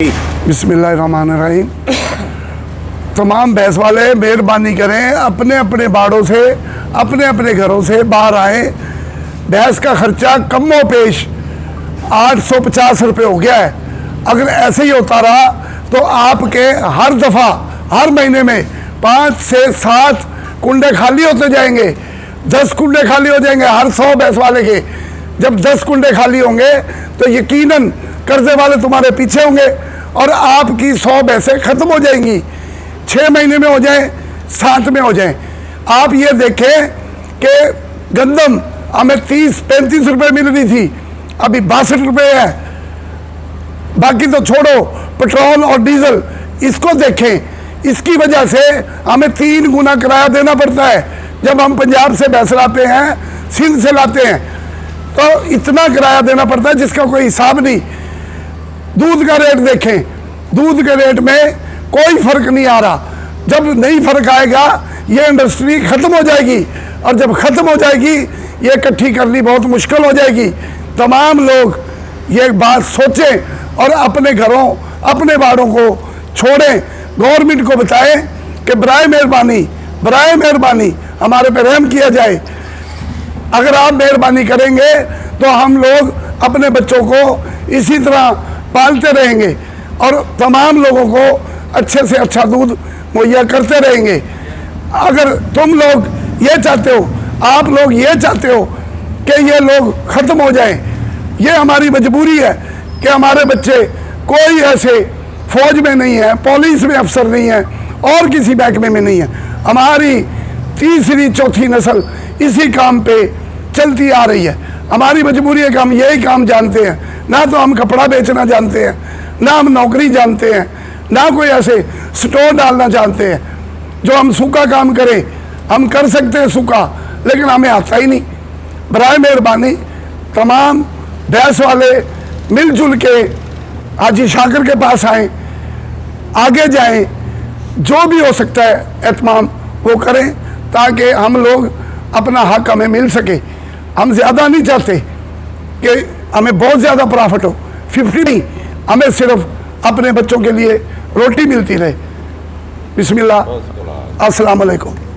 बिस्मिल्लाहिर्रहमानिर्रहीम। तमाम भैंस वाले मेहरबानी करें, अपने अपने बाड़ों से अपने अपने घरों से बाहर आए। भैंस का खर्चा कमो पेश 850 रुपये हो गया है। अगर ऐसे ही होता रहा तो आपके हर दफ़ा हर महीने में 5 से 7 कुंडे खाली होते जाएंगे, 10 कुंडे खाली हो जाएंगे हर 100 भैंस वाले के। जब 10 कुंडे खाली होंगे तो यकीनन कर्जे वाले तुम्हारे पीछे होंगे और आपकी 100 भैंसें खत्म हो जाएंगी। 6 महीने में हो जाए, 7 में हो जाए। आप ये देखें कि गंदम हमें 30-35 रुपये मिल रही थी, अभी 62 रुपये है। बाकी तो छोड़ो, पेट्रोल और डीजल इसको देखें। इसकी वजह से हमें 3 गुना किराया देना पड़ता है। जब हम पंजाब से भैंस लाते हैं, सिंध से लाते हैं, तो इतना किराया देना पड़ता है जिसका कोई हिसाब नहीं। दूध का रेट देखें, दूध के रेट में कोई फर्क नहीं आ रहा। जब नहीं फर्क आएगा ये इंडस्ट्री ख़त्म हो जाएगी, और जब ख़त्म हो जाएगी ये इकट्ठी करनी बहुत मुश्किल हो जाएगी। तमाम लोग ये बात सोचें और अपने घरों अपने बाड़ों को छोड़ें। गवर्नमेंट को बताएं कि बराए मेहरबानी हमारे पे रहम किया जाए। अगर आप मेहरबानी करेंगे तो हम लोग अपने बच्चों को इसी तरह पालते रहेंगे और तमाम लोगों को अच्छे से अच्छा दूध मुहैया करते रहेंगे। अगर तुम लोग ये चाहते हो, आप लोग ये चाहते हो कि ये लोग ख़त्म हो जाएं, ये हमारी मजबूरी है कि हमारे बच्चे कोई ऐसे फौज में नहीं है, पुलिस में अफसर नहीं है और किसी महकमे में नहीं है। हमारी 3री-4थी नस्ल इसी काम पे चलती आ रही है। हमारी मजबूरी है कि हम यही काम जानते हैं। ना तो हम कपड़ा बेचना जानते हैं, ना हम नौकरी जानते हैं, ना कोई ऐसे स्टोर डालना जानते हैं। जो हम सूखा काम करें, हम कर सकते हैं सूखा, लेकिन हमें आता ही नहीं। बराए मेहरबानी तमाम भैंस वाले मिलजुल के हाजी शाकर के पास आएँ, आगे जाएं, जो भी हो सकता है एहतमाम वो करें ताकि हम लोग अपना हक हमें मिल सके। हम ज़्यादा नहीं चाहते कि हमें बहुत ज़्यादा प्रॉफिट हो, 50 नहीं, हमें सिर्फ अपने बच्चों के लिए रोटी मिलती रहे। बिस्मिल्लाह, अस्सलाम वालेकुम।